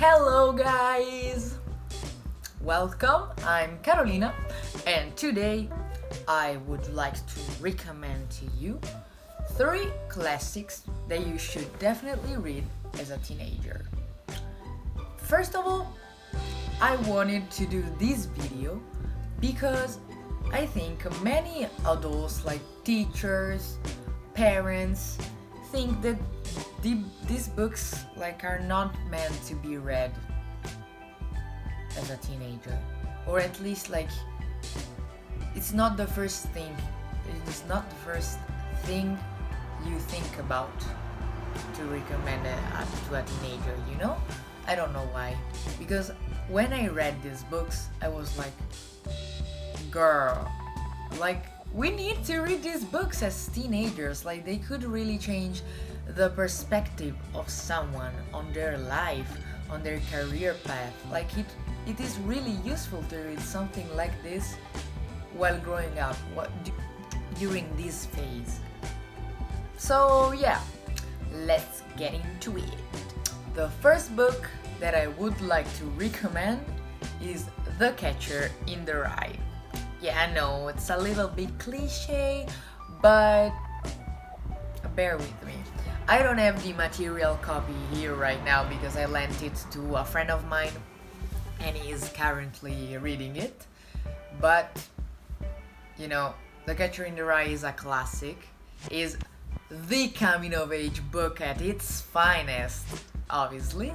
Hello guys! Welcome, I'm Carolina, and today I would like to recommend to you 3 classics that you should definitely read as a teenager. First of all, I wanted to do this video because I think many adults like teachers, parents think that these books are not meant to be read as a teenager, or at least it's not the first thing. It is not the first thing you think about to recommend to a teenager. I don't know why, because when I read these books, I was like, girl, we need to read these books as teenagers. They could really change the perspective of someone on their life, on their career path. It is really useful to read something like this while growing up, during this phase. So yeah, let's get into it. The first book that I would like to recommend is The Catcher in the Rye. Yeah, I know it's a little bit cliche, but bear with me. I don't have the material copy here right now because I lent it to a friend of mine and he is currently reading it. But, The Catcher in the Rye is a classic, is the coming of age book at its finest, obviously.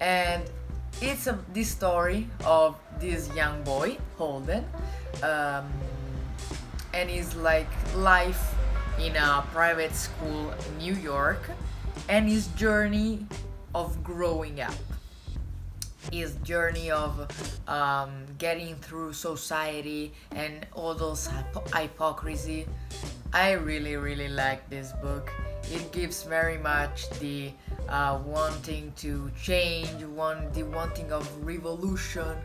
And it's the story of this young boy, Holden, and his life in a private school in New York, and his journey of growing up, his journey of getting through society and all those hypocrisy. I really like this book. It gives very much the wanting to change, the wanting of revolution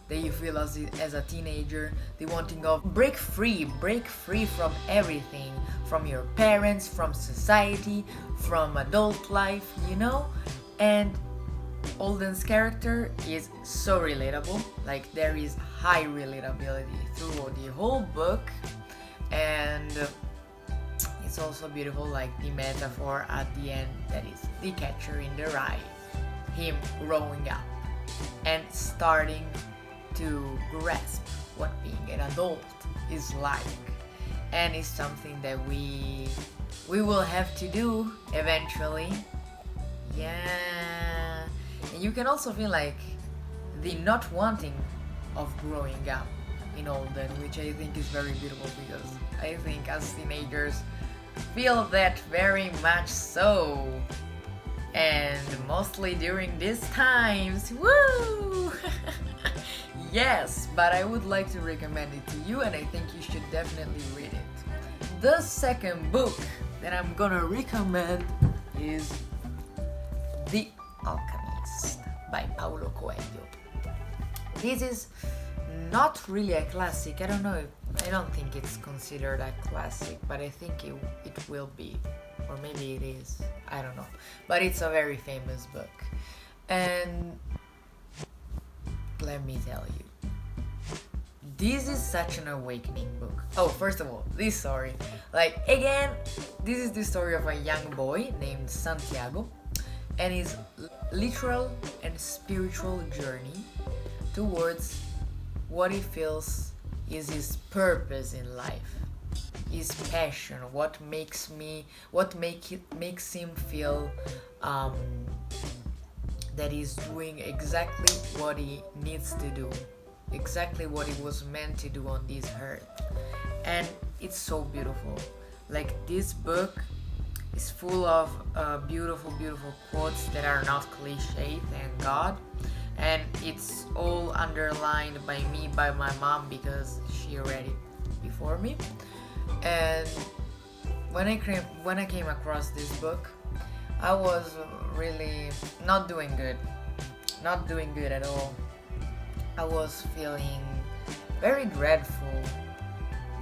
that you feel as a teenager, the wanting of break free from everything, from your parents, from society, from adult life, and Holden's character is so relatable. There is high relatability through the whole book, and it's also beautiful, the metaphor at the end, that is the catcher in the rye, him growing up and starting to grasp what being an adult is like, and it's something that we will have to do eventually. Yeah, and you can also feel the not wanting of growing up in Holden, which I think is very beautiful, because I think as teenagers feel that very much so, and mostly during these times. Woo! Yes, but I would like to recommend it to you, and I think you should definitely read it. The second book that I'm gonna recommend is The Alchemist by Paulo Coelho. This is not really a classic. I don't think it's considered a classic, but I think it will be, or maybe it is, I don't know, but it's a very famous book. And let me tell you, this is such an awakening book. Oh, first of all, this story, again, this is the story of a young boy named Santiago and his literal and spiritual journey towards what he feels is his purpose in life, his passion, what makes him feel that he's doing exactly what he needs to do, exactly what he was meant to do on this earth. And it's so beautiful. This book is full of beautiful quotes that are not cliche, thank God. And it's all underlined by my mom, because she read it before me. And when I came across this book, I was really not doing good at all. I was feeling very dreadful,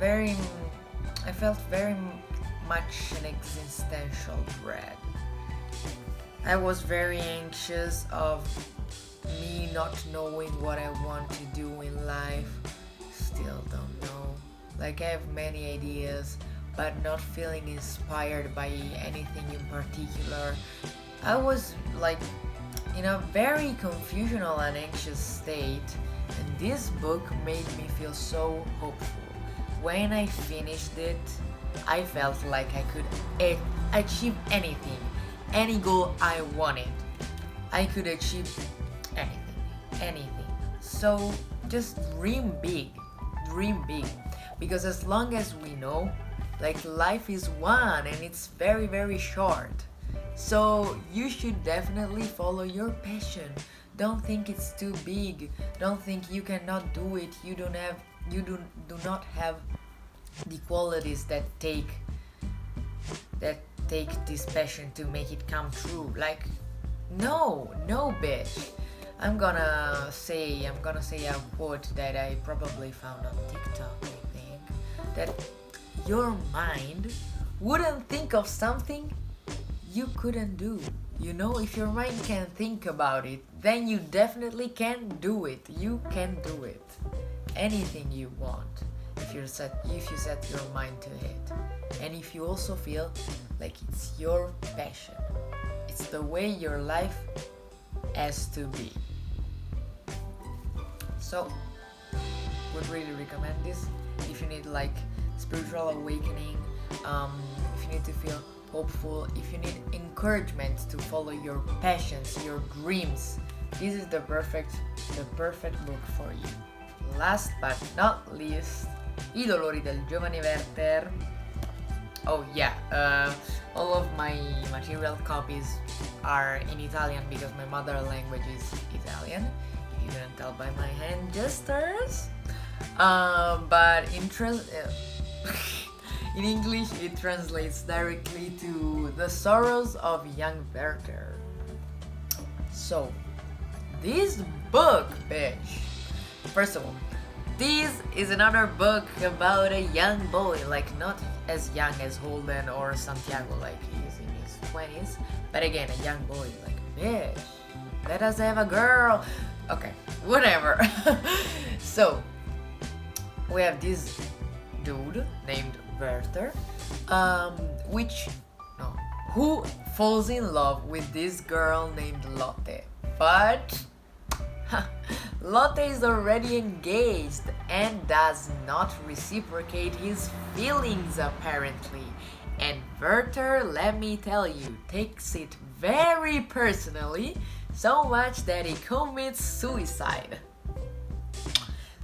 I felt very much an existential dread. I was very anxious of me not knowing what I want to do in life. Still don't know. Like, I have many ideas, but not feeling inspired by anything in particular. I was like in a very confusional and anxious state, and this book made me feel so hopeful. When I finished it, I felt like I could achieve anything, any goal I wanted. I could achieve anything, anything. So just dream big. Because as long as we know, like, life is one and it's very, very short. So you should definitely follow your passion. Don't think it's too big. Don't think you cannot do it. You do not have the qualities that take this passion to make it come true. Like, no, bitch. I'm gonna say a quote that I probably found on TikTok, I think, that your mind wouldn't think of something you couldn't do. You know, if your mind can think about it, then you definitely can do it. You can do it. Anything you want, if you set your mind to it. And if you also feel like it's your passion. It's the way your life has to be. So, would really recommend this if you need like spiritual awakening, if you need to feel hopeful, if you need encouragement to follow your passions, your dreams. This is the perfect book for you. Last but not least, I dolori del giovane Werther. Oh yeah, all of my material copies are in Italian because my mother language is Italian. If you couldn't tell by my hand gestures. But in English it translates directly to The Sorrows of Young Werther. So, this book, bitch. First of all, this is another book about a young boy, like not as young as Holden or Santiago, like he's in his 20s, but again, a young boy, like, bitch, let us have a girl. Okay, whatever. So, we have this dude named Werther, who falls in love with this girl named Lotte, but Lotte is already engaged and does not reciprocate his feelings apparently. And Werther, let me tell you, takes it very personally, so much that he commits suicide.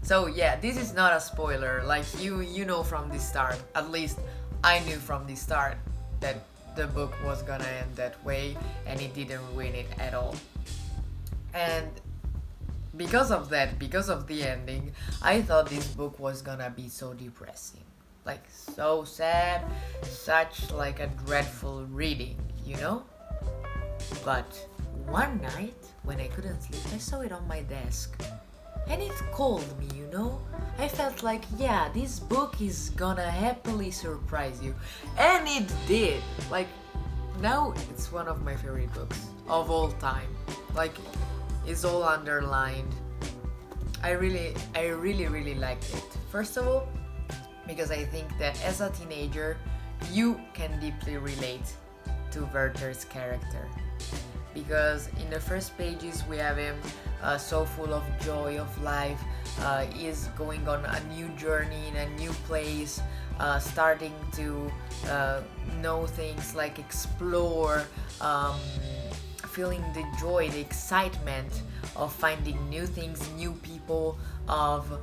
So yeah, this is not a spoiler, like you know from the start, at least I knew from the start that the book was gonna end that way, and it didn't ruin it at all. And because of the ending, I thought this book was gonna be so depressing. Like, so sad, such like a dreadful reading, you know? But one night, when I couldn't sleep, I saw it on my desk. And it called me, you know? I felt like, yeah, this book is gonna happily surprise you. And it did! Like, now it's one of my favorite books of all time. Like, it's all underlined. I really liked it. First of all, because I think that as a teenager, you can deeply relate to Werther's character. Because in the first pages we have him so full of joy of life, is going on a new journey in a new place, starting to know things, like explore, feeling the joy, the excitement of finding new things, new people, of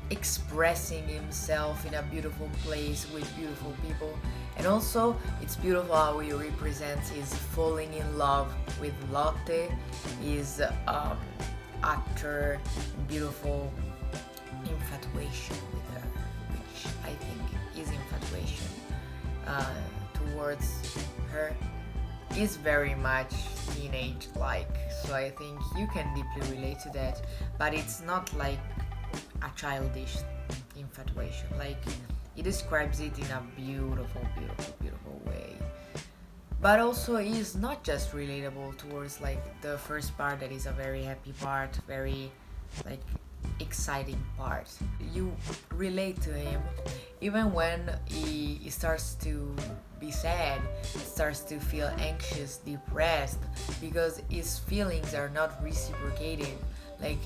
expressing himself in a beautiful place with beautiful people. And also, it's beautiful how he represents his falling in love with Lotte, his utter beautiful infatuation with her, which I think is infatuation towards her, is very much teenage-like. So I think you can deeply relate to that, but it's not like a childish infatuation. Like, he describes it in a beautiful way. but also is not just relatable towards like the first part that is a very happy part, very like exciting part. You relate to him even when he starts to be sad, starts to feel anxious, depressed, because his feelings are not reciprocated. Like,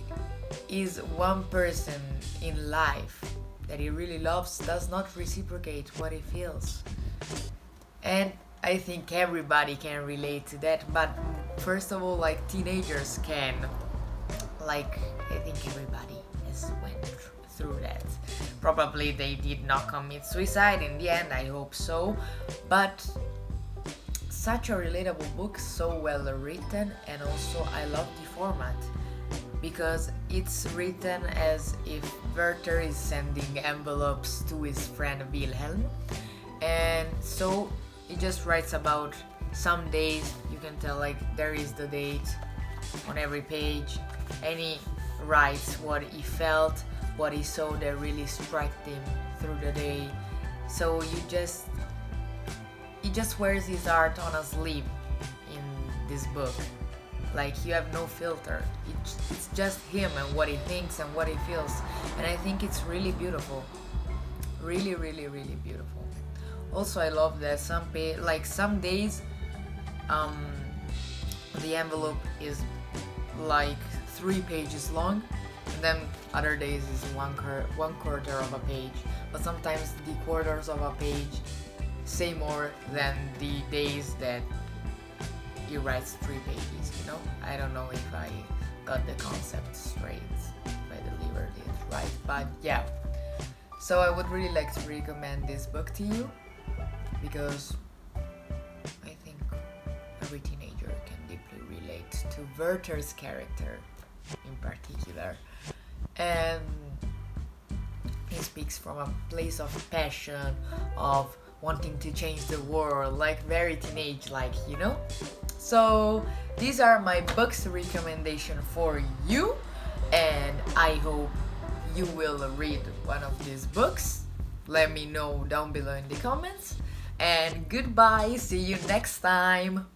is one person in life that he really loves does not reciprocate what he feels. And I think everybody can relate to that, but first of all, like teenagers can. Like, I think everybody has went through that. Probably they did not commit suicide in the end, I hope so, but such a relatable book, so well written, and also I love the format because it's written as if Werther is sending envelopes to his friend Wilhelm, and so he just writes about some days. You can tell like there is the date on every page, and he writes what he felt, what he saw that really struck him through the day. So he just wears his art on a sleeve in this book. Like, you have no filter. It's just him and what he thinks and what he feels. And I think it's really beautiful. Really, really, really beautiful. Also, I love that some days the envelope is like 3 pages long, and then other days is one quarter of a page, but sometimes the quarters of a page say more than the days that he writes 3 pages, you know? I don't know if I got the concept straight, if I delivered it right, but yeah. So I would really like to recommend this book to you, because I think every teenager can deeply relate to Werther's character in particular. And he speaks from a place of passion, of wanting to change the world, like very teenage-like, you know? So these are my books recommendation for you, and I hope you will read one of these books. Let me know down below in the comments. And goodbye, see you next time.